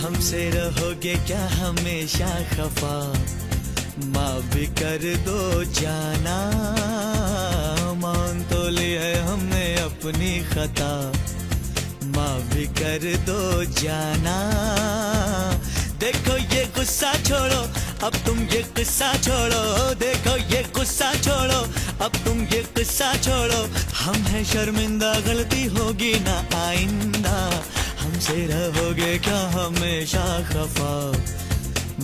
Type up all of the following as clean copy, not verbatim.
हमसे रहोगे क्या हमेशा खफा, माफ भी कर दो जाना। मान तो ली है हमने अपनी खता, माफ भी कर दो जाना। देखो ये गुस्सा छोड़ो, अब तुम ये गुस्सा छोड़ो। देखो ये गुस्सा छोड़ो, अब तुम ये गुस्सा छोड़ो। हम हैं शर्मिंदा, गलती होगी ना आइंदा। हमसे रहोगे क्या हमेशा खफा,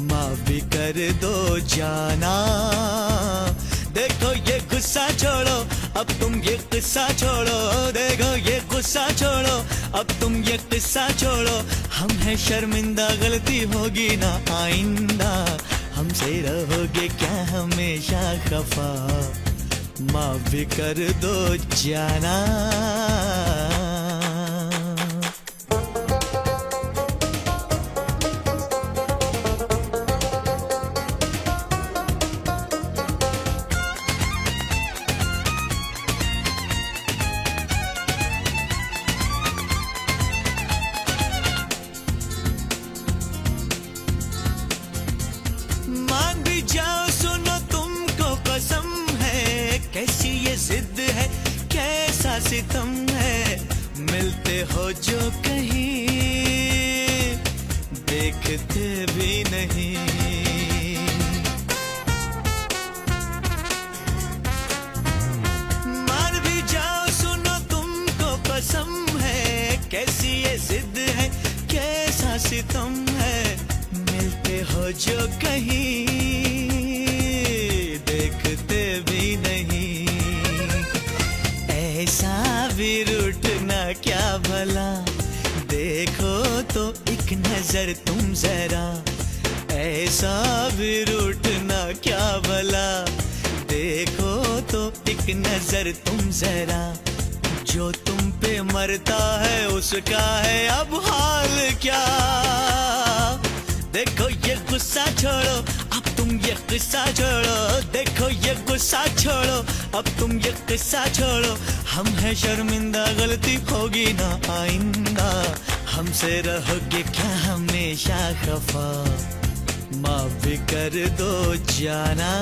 माफ भी कर दो जाना। देखो ये गुस्सा छोड़ो, अब तुम ये गुस्सा छोड़ो। देखो ये गुस्सा छोड़ो, अब तुम ये गुस्सा छोड़ो। हम हैं शर्मिंदा, गलती होगी ना आइंदा। हमसे रहोगे क्या हमेशा खफा, माफ भी कर दो जाना। मान भी जाओ, सुनो तुमको कसम है, कैसी ये जिद है, कैसा सितम है। मिलते हो जो कहीं, देखते भी नहीं। मान भी जाओ, सुनो तुमको कसम है, कैसी ये जिद है, कैसा सितम है। मिलते हो जो कहीं, देखते भी नहीं। ऐसा भी रूठना क्या भला, देखो तो एक नजर तुम जरा। ऐसा भी रूठना क्या भला, देखो तो एक नजर तुम जरा। जो तुम पे मरता है उसका है अब हाल क्या। देखो ये गुस्सा छोड़ो, अब तुम ये गुस्सा छोड़ो। देखो ये गुस्सा छोड़ो, अब तुम ये गुस्सा छोड़ो। हम हैं शर्मिंदा, गलती होगी ना आइंदा। हमसे रहोगे क्या हमेशा खफा, माफ भी कर दो जाना।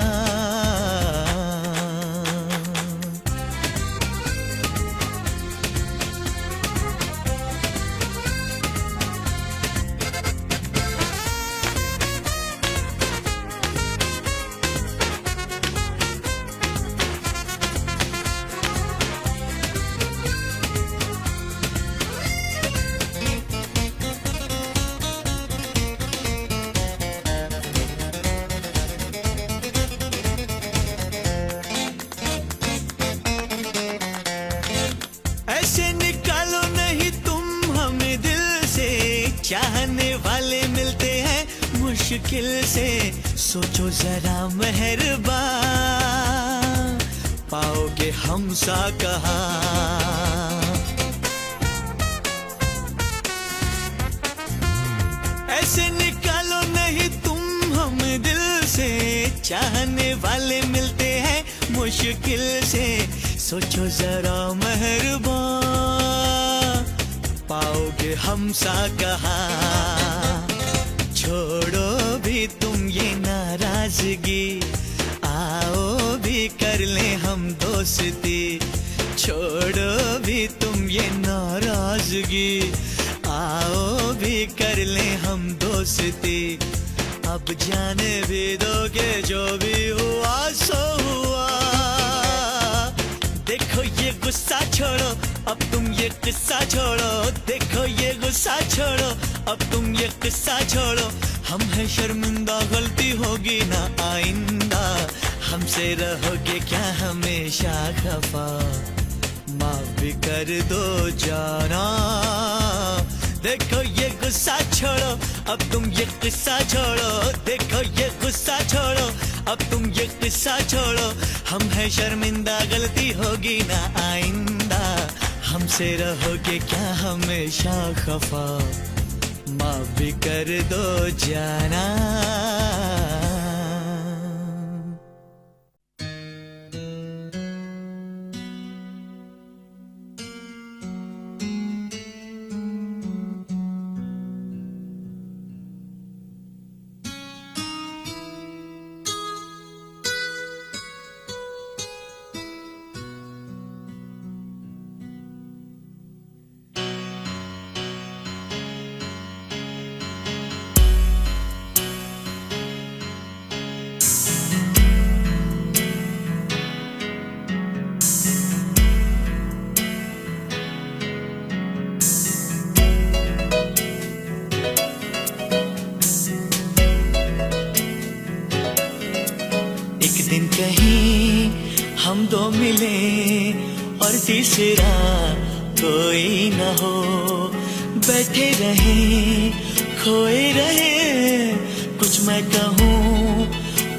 ऐसे निकालो नहीं तुम हमें दिल से, चाहने वाले मिलते हैं मुश्किल से। सोचो जरा मेहरबान, पाओगे हमसा कहा। ऐसे निकालो नहीं तुम हमें दिल से, चाहने वाले मिलते हैं मुश्किल से। सोचो जरा मेहरबान, पाओगे हमसा कहा। छोड़ो भी तुम ये नाराजगी, आओ भी कर ले हम दोस्ती। छोड़ो भी तुम ये नाराजगी, आओ भी कर ले हम दोस्ती। अब जाने भी दोगे जो भी हुआ सो हुआ। देखो ये गुस्सा छोड़ो, अब तुम ये गुस्सा छोड़ो। देखो ये गुस्सा छोड़ो, अब तुम ये गुस्सा छोड़ो। हम हैं शर्मिंदा, गलती होगी ना आइंदा। हमसे रहोगे क्या हमेशा खफा, माफ भी कर दो जाना। देखो ये गुस्सा छोड़ो, अब तुम ये गुस्सा छोड़ो। देखो ये गुस्सा छोड़ो, अब तुम ये गुस्सा छोड़ो। हम हैं शर्मिंदा, गलती होगी ना आइंदा। हमसे रहोगे क्या हमेशा खफा, माफ भी कर दो जाना। हम दो मिले और तीसरा कोई न हो, बैठे रहे खोए रहे, कुछ मैं कहूँ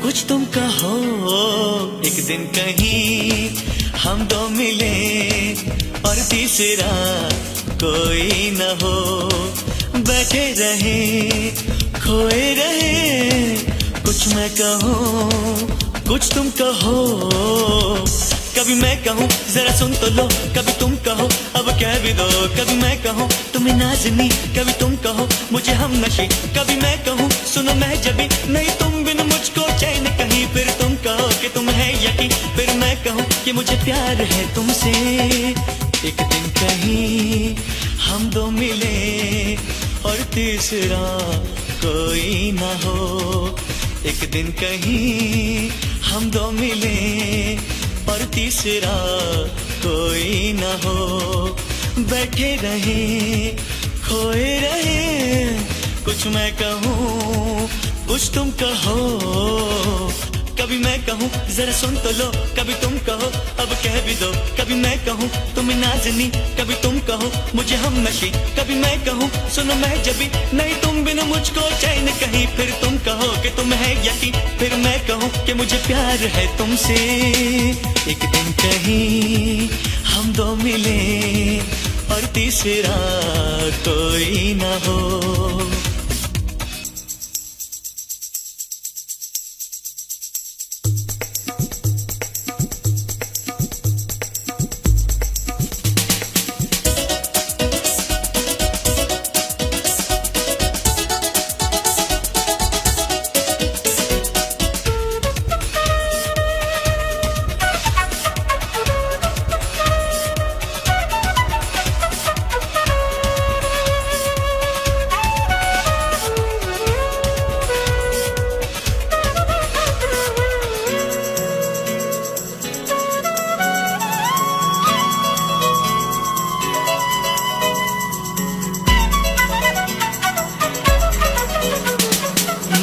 कुछ तुम कहो, एक दिन कहीं हम दो मिले और तीसरा कोई न हो, बैठे रहे खोए रहे, कुछ मैं कहूँ कुछ तुम कहो। कभी मैं कहूँ जरा सुन तो लो, कभी तुम कहो अब कह भी दो, कभी मैं कहूँ तुम्हें नाज़नी, कभी तुम कहो मुझे हम नशी, कभी मैं कहूँ सुनो मैं जबी, नहीं तुम बिन मुझको चैन कहीं, फिर तुम कहो कि तुम है यकीन, फिर मैं कहूँ कि मुझे प्यार है तुमसे। एक दिन कहीं हम दो मिले और तीसरा कोई ना हो, एक दिन कहीं हम दो मिले और तीसरा कोई ना हो, बैठे रहे खोए रहे, कुछ मैं कहूँ कुछ तुम कहो। कभी मैं कहूँ जरा सुन तो लो, कभी तुम कहो अब कह भी दो, कभी मैं कहूँ तुम्हें नाज़नी, कभी तुम कहो मुझे हम नशी, कभी मैं कहूँ सुनो मैं जबी, नहीं तुम बिना मुझको चैन कहीं, फिर तुम कहो कि तुम है यकीन, फिर मैं कहूँ कि मुझे प्यार है तुमसे। एक दिन कहीं हम दो मिले और तीसरा कोई ना हो।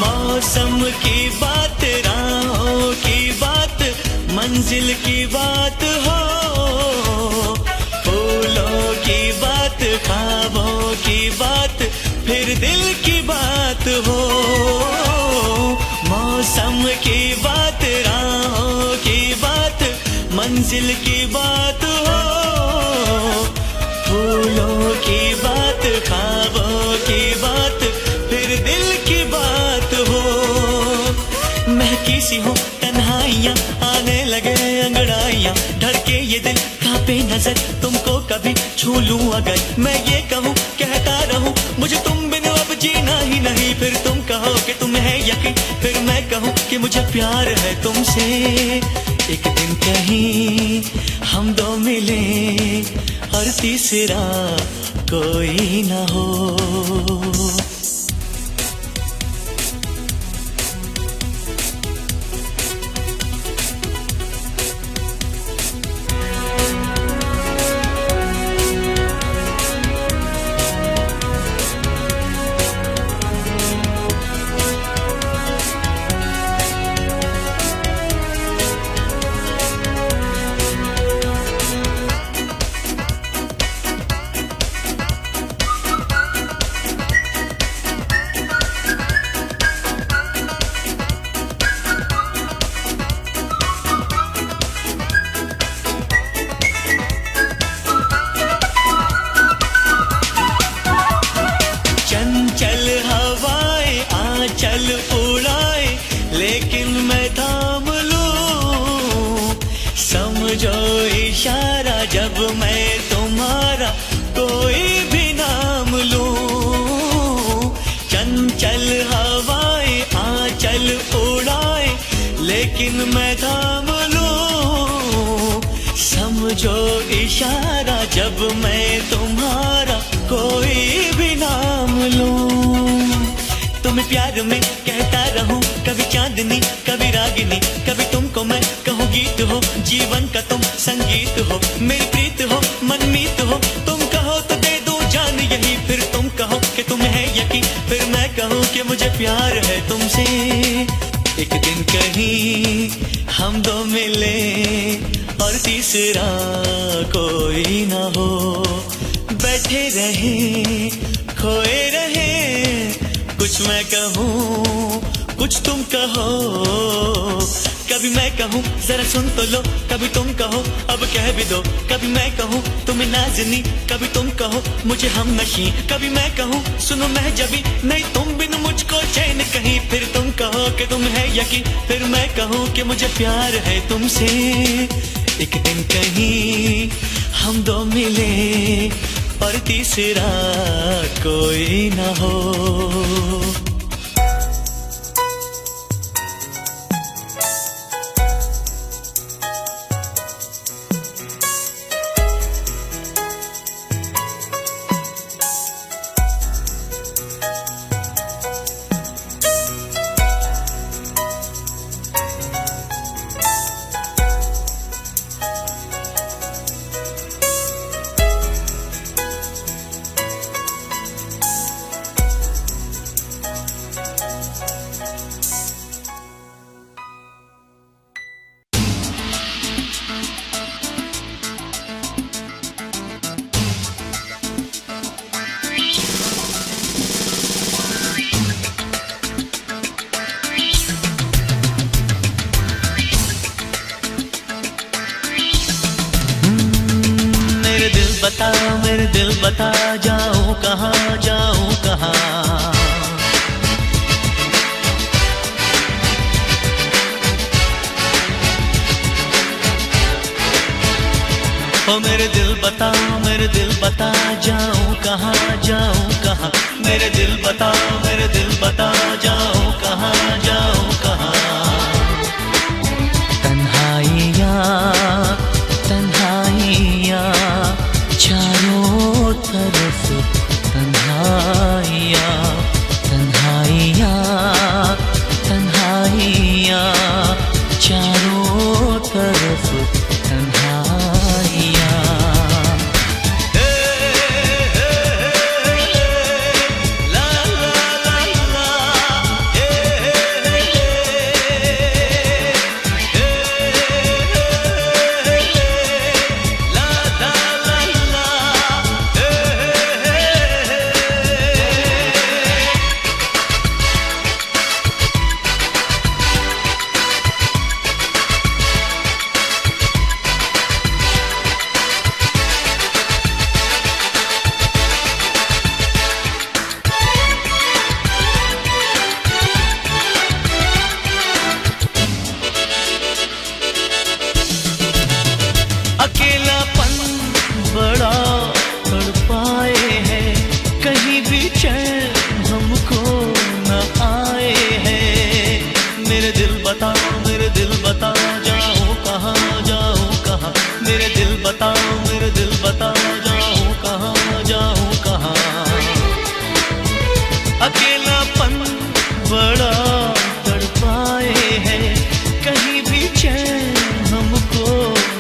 मौसम की बात, राहों की बात, मंजिल की बात हो, फूलों की बात, ख्वाबों की बात, फिर दिल की बात हो। मौसम की बात, राहों की बात, मंजिल की बात हो, फूलों की बात, ख्वाबों की बात, फिर दिल की बात हो। महकी सी हो तन्हाइयाँ, आने लगे अंगड़ाइयाँ, धड़के ये दिल कांपे नजर, तुमको कभी छू लूं अगर, मैं ये कहूँ कहता रहूं मुझे तुम बिन अब जीना ही नहीं, फिर तुम कहो कि तुम है यकीन, फिर मैं कहूँ कि मुझे प्यार है तुमसे। एक दिन कहीं हम दो मिले और तीसरा कोई ना हो। चल उड़ाए लेकिन मैं थाम लूं, समझो इशारा जब मैं तुम्हारा कोई भी नाम लूं। चंचल हवाएं आंचल उड़ाए लेकिन मैं थाम लूं, समझो इशारा जब मैं तुम्हारा कोई भी नाम लूं। तुम्हें प्यार में कहता रहूं कभी चांदनी कभी रागिनी, कभी तुमको मैं कहूँ गीत हो, जीवन का तुम संगीत हो, मेरी प्रीत हो मनमीत हो, तुम कहो तो दे दूं जान यही, फिर तुम कहो कि तुम है यकीन, फिर मैं कहूँ कि मुझे प्यार है तुमसे। एक दिन कहीं हम दो मिले और तीसरा कोई ना हो। बैठे रहे खोए रहे, कुछ मैं कहूँ कुछ तुम कहो। कभी मैं कहूँ जरा सुन तो लो, कभी तुम कहो अब कह भी दो। कभी मैं कहूँ तुम्हें नाज़नी, कभी तुम कहो मुझे हम नशी। कभी मैं कहूँ सुनो मैं जबी, नहीं तुम बिन मुझको चैन कहीं। फिर तुम कहो कि तुम है यकीन, फिर मैं कहूँ कि मुझे प्यार है तुमसे। एक दिन कहीं हम दो मिले और तीसरा कोई ना हो। मेरे दिल बता जाऊं कहाँ जाऊं कहाँ। ओ मेरे दिल बता जाऊं कहाँ जाऊं कहाँ। मेरे दिल बता जाऊं कहाँ जाऊं कहाँ। तन्हाइयाँ तन्हाइयाँ चारों तरफ, तन्हाइयाँ तन्हाइयाँ तन्हाइयाँ चारों तरफ, तन्हाइयाँ। अकेलापन बड़ा तड़पाए है, कहीं भी चैन हमको न आए है। मेरे दिल बता जाऊं कहाँ जाऊं कहाँ। मेरे दिल बता जाऊं कहाँ जाऊं कहाँ। अकेलापन बड़ा तड़पाए है, कहीं भी चैन हमको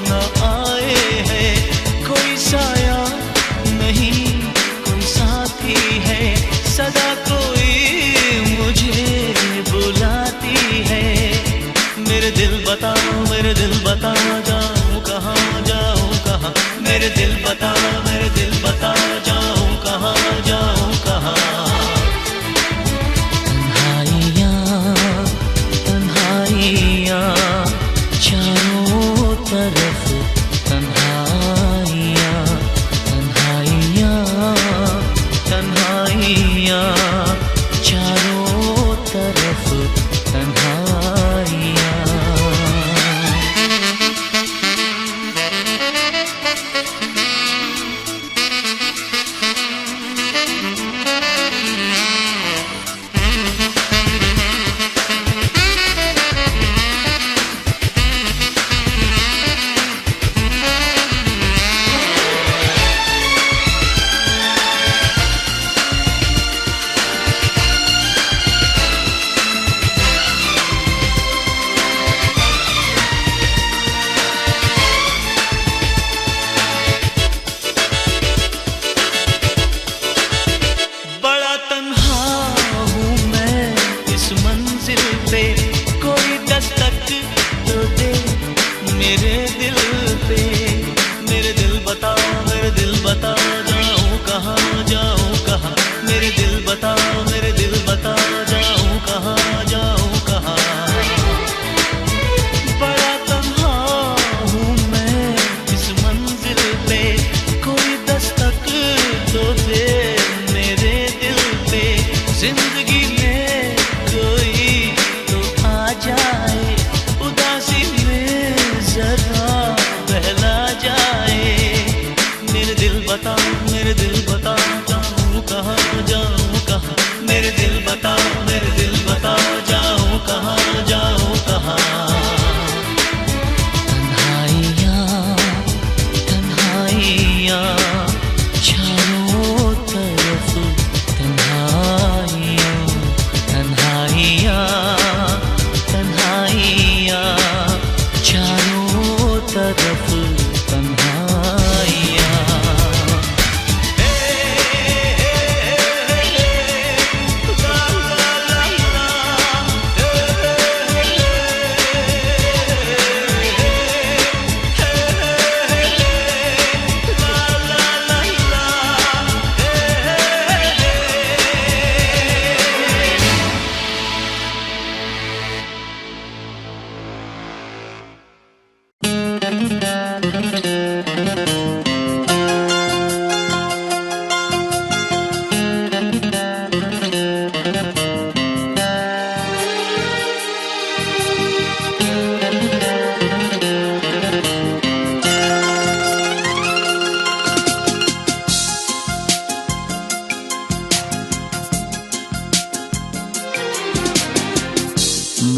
न आए है। कोई साया नहीं कोई साथी है, सदा कोई मुझे बुलाती है। मेरे दिल बता जाऊं कहाँ जाऊं कहाँ। मेरे दिल बता जाऊं कहाँ जाऊं कहाँ। तन्हाइयाँ चारों तरफ, तन्हाइयाँ तन्हाइयाँ तन्हाइयाँ चारों तरफ, तन्हाइयाँ।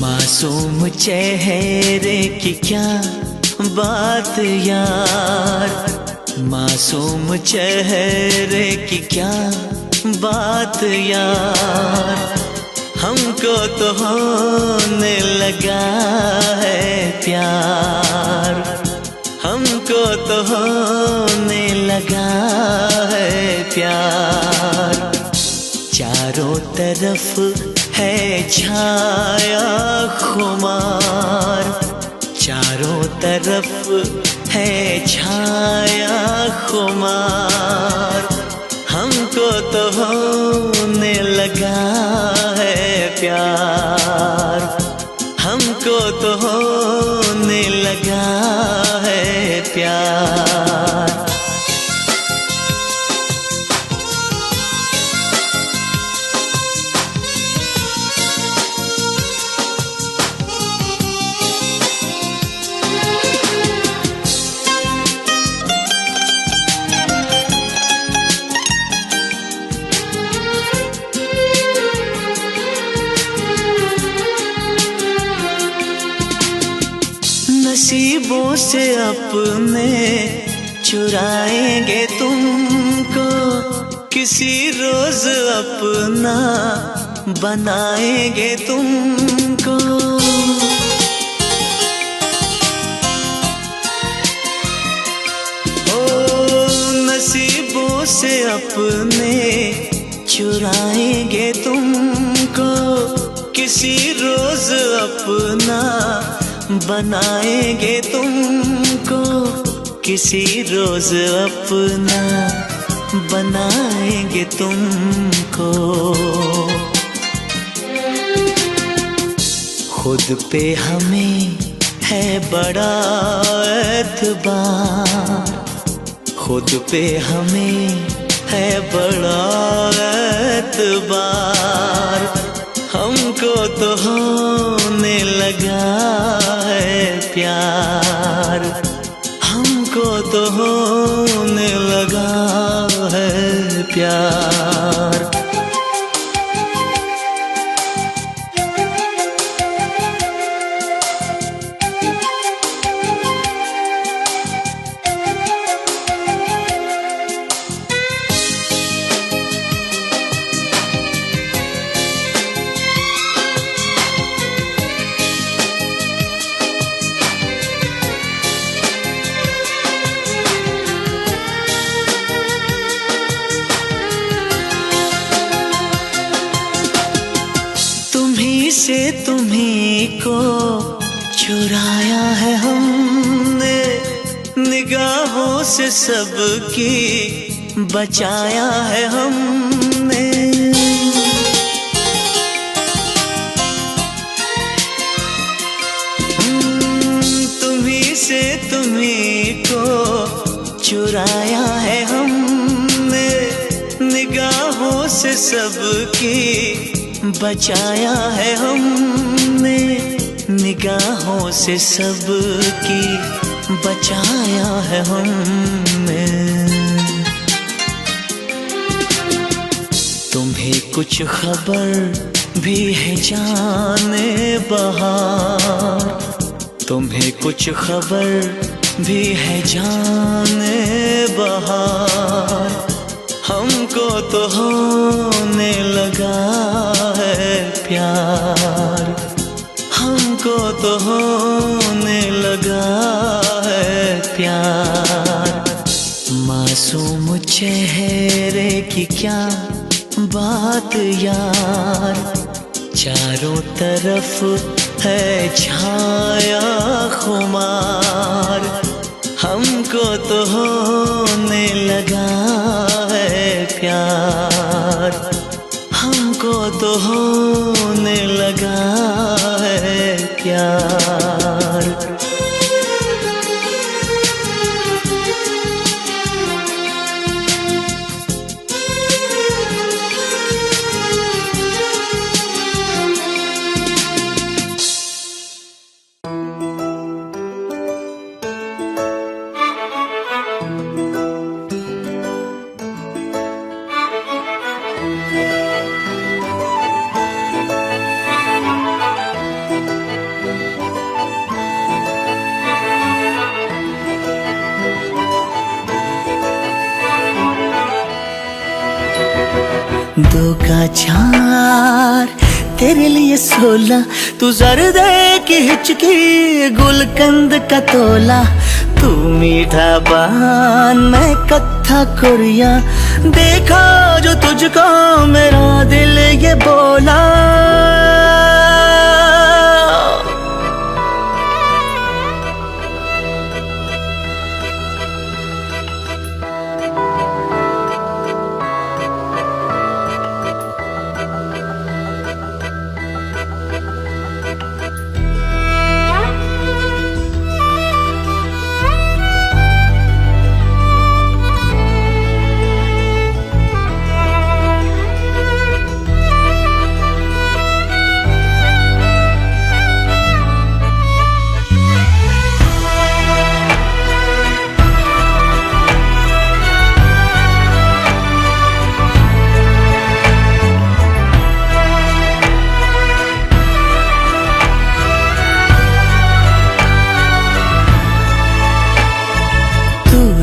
मासूम चेहरे की क्या बात यार, मासूम चेहरे की क्या बात यार, हमको तो होने लगा है प्यार, हमको तो होने लगा है प्यार। चारों तरफ है छाया खुमार, चारों तरफ है छाया खुमार, हमको तो होने लगा है प्यार, हमको तो होने लगा है प्यार। नसीबों से अपने चुराएंगे तुमको, किसी रोज अपना बनाएंगे तुमको। ओ नसीबों से अपने चुराएंगे तुमको, किसी रोज अपना बनाएंगे तुमको, किसी रोज अपना बनाएंगे तुमको। खुद पे हमें है बड़ा एतबार, खुद पे हमें है बड़ा एतबार, हमको तो होने लगा है प्यार, हमको तो होने लगा है प्यार। से तुम्ही को चुराया है हमने, निगाहों से सबकी बचाया है हमने। तुम्ही से तुम्ही को चुराया है हमने, निगाहों से सबकी बचाया है हमने, निगाहों से सबकी बचाया है हमने। तुम्हें कुछ खबर भी है जाने बहार, तुम्हें कुछ खबर भी है जाने बहार, हमको तो होने लगा है प्यार, हमको तो होने लगा है प्यार। मासूम चेहरे की क्या बात यार, चारों तरफ है छाया खुमार, हमको तो होने लगा है प्यार, हमको तो होने लगा है प्यार। दो का चार तेरे लिए 16, तू जर्दे की हिचकी गुलकंद का तोला, तू मीठा पान मैं कत्था कुरिया, देखा जो तुझको मेरा दिल ये बोला।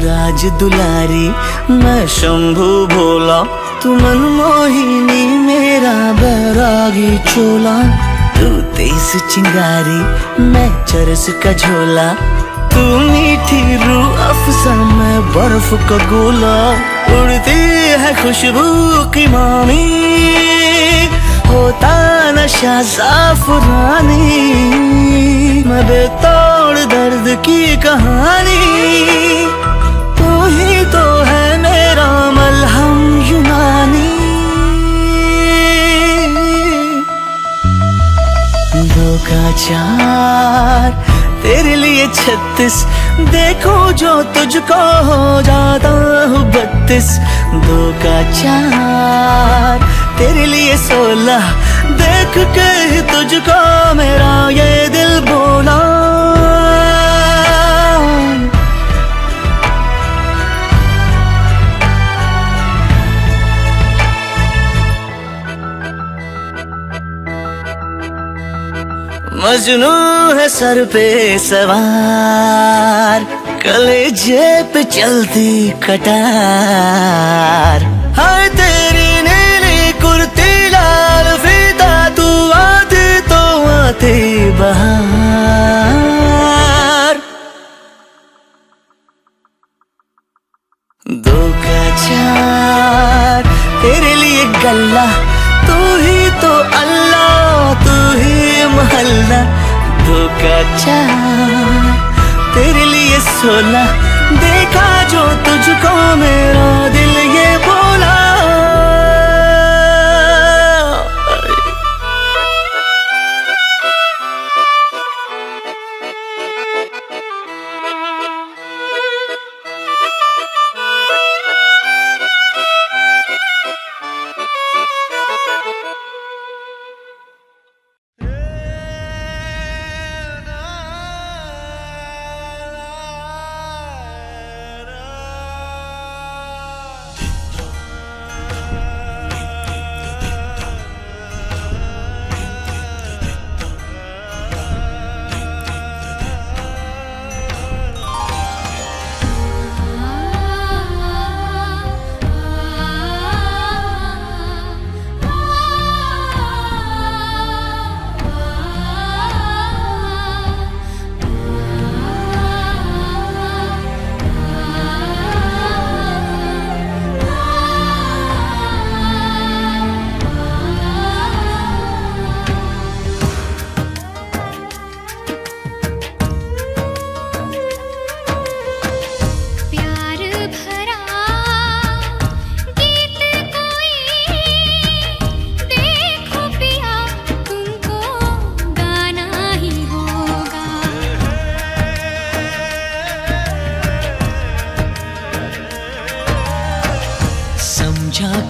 राज दुलारी मैं शंभू भोला, तू मनमोहिनी मेरा बैरागी चोला, तू तेज चिंगारी मैं चरस का झोला, तू मीठी रूह अफ़ज़ा मैं बर्फ का गोला, उड़ती है खुशबू की मामी होता नशा ज़ाफ़रानी, मैं बेतोड़ दर्द की कहानी, ही तो है मेरा मलहम यूनानी। दो का चार तेरे लिए 36, देखो जो तुझको हो जाता हूँ 32, दो का चार तेरे लिए 16, देख के ही तुझको मेरा ये दिल बोला। मजनू है सर पे सवार, कलेजे पे चलती कटार, हाय तेरी नीली कुर्ती लाल फीता, तू आती तो आती बहार। दो का चार तेरे लिए गल्ला, तू ही तो अल्लाह, तू ही महल्ला, दो का चार तेरे लिए 16, देखा जो तुझको मेरा दिल ये बोला।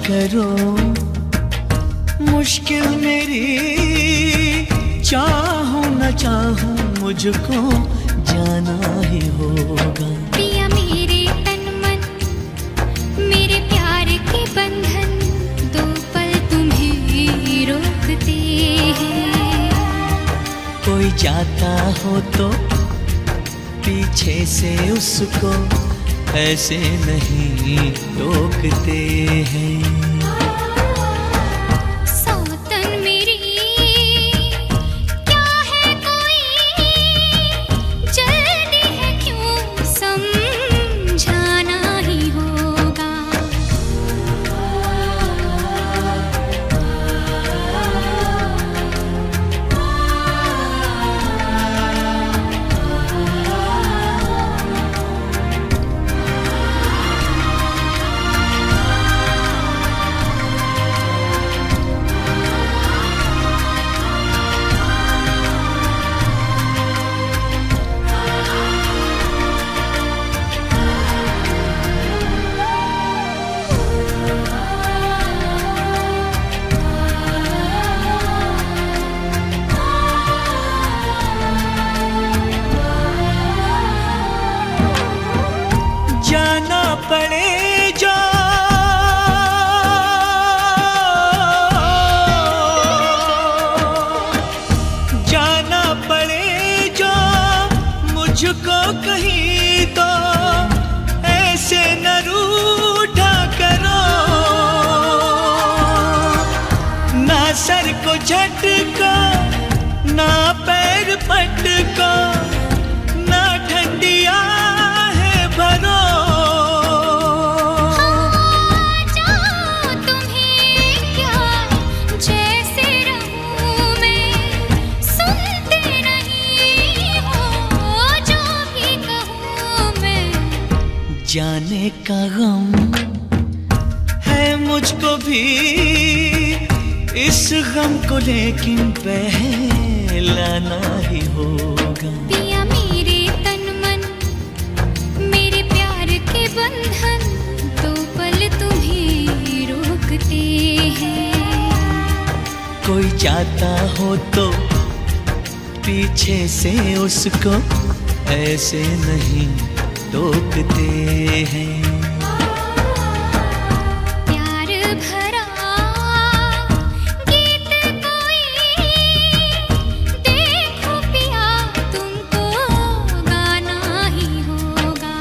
करो मुश्किल मेरी, चाहूं न चाहूं मुझको जाना ही होगा। पिया मेरे तन मन, मेरे प्यार के बंधन, दो पल तुम्हें रोकते हैं। कोई जाता हो तो पीछे से उसको ऐसे नहीं रोकते हैं। मुझको कहीं तो ऐसे न रूठा करो, ना सर को झटको ना पैर पटको, ना ठंडी आहें भरो। हाँ, जाओ तुम्हें क्या जैसे रहूं मैं, सुनते नहीं हो जो भी कहूँ मैं। जाने का गम है मुझको भी इस गम को, लेकिन पहलाना ही होगा। पिया मेरे तन मन मेरे प्यार के बंधन, दो पल तुम्हें रोकते हैं। कोई जाता हो तो पीछे से उसको ऐसे नहीं टोकते हैं। प्यार भरा गीत कोई देखो पिया, तुमको गाना ही होगा।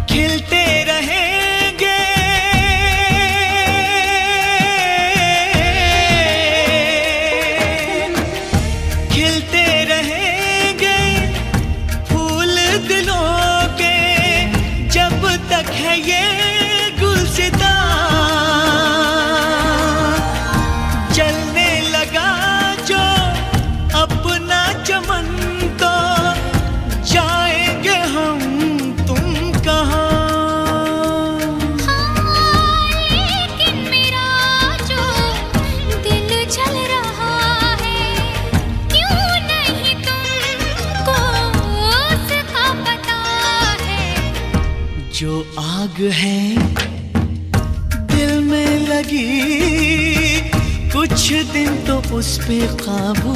खिलते रहेंगे खिलते रहेंगे फूल दिलों के, जब तक है ये गुलसिता। चलने लगा जो अपना चमन, तो जाएंगे हम तुम कहाँ। हाँ, लेकिन मेरा जो दिल जल रहा है, क्यों नहीं तुमको उसका पता है। जो आग है दिल में लगी, कुछ दिन तो उस पे काबू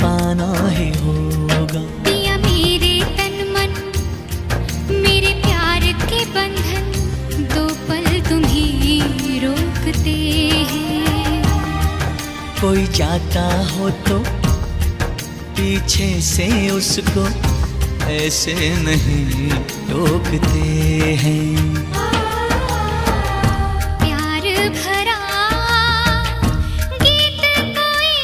पाना ही होगा। पिया मेरे तन मन मेरे प्यार के बंधन, दो पल तुम्हें रोकते हैं। कोई जाता हो तो पीछे से उसको ऐसे नहीं टोकते हैं। प्यार भरा गीत कोई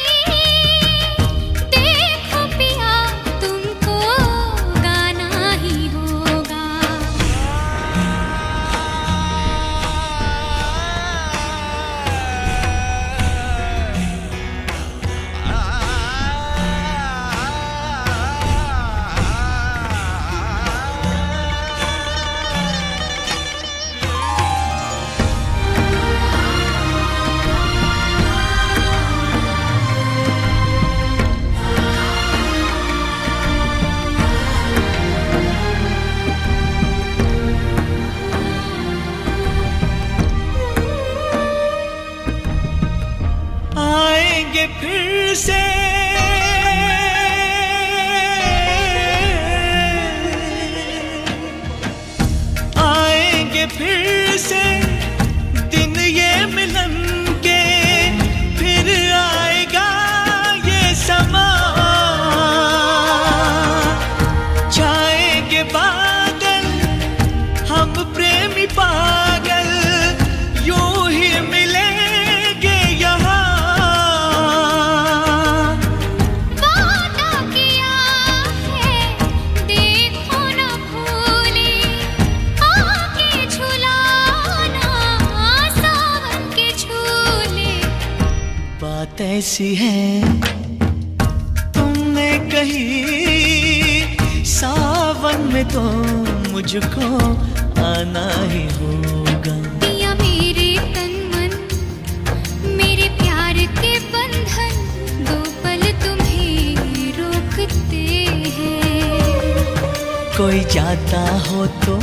देखो पिया, तुमको गाना ही होगा। आएंगे फिर से आएंगे फिर से दिन ये मिलन के, फिर आएगा ये समा। छाएंगे बादल हम प्रेमी पागल, यूं ही मिलेंगे यहाँ। वादा किया है देखो न भूले, आके झुलाना सावन के झूले। बात ऐसी है तुमने कही, सावन में तो मुझको आना ही होगा। पिया मेरे तन मन मेरे प्यार के बंधन दो पल तुम्हें रोकते हैं। कोई जाता हो तो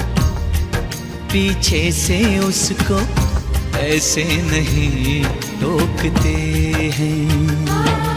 पीछे से उसको ऐसे नहीं टोकते हैं।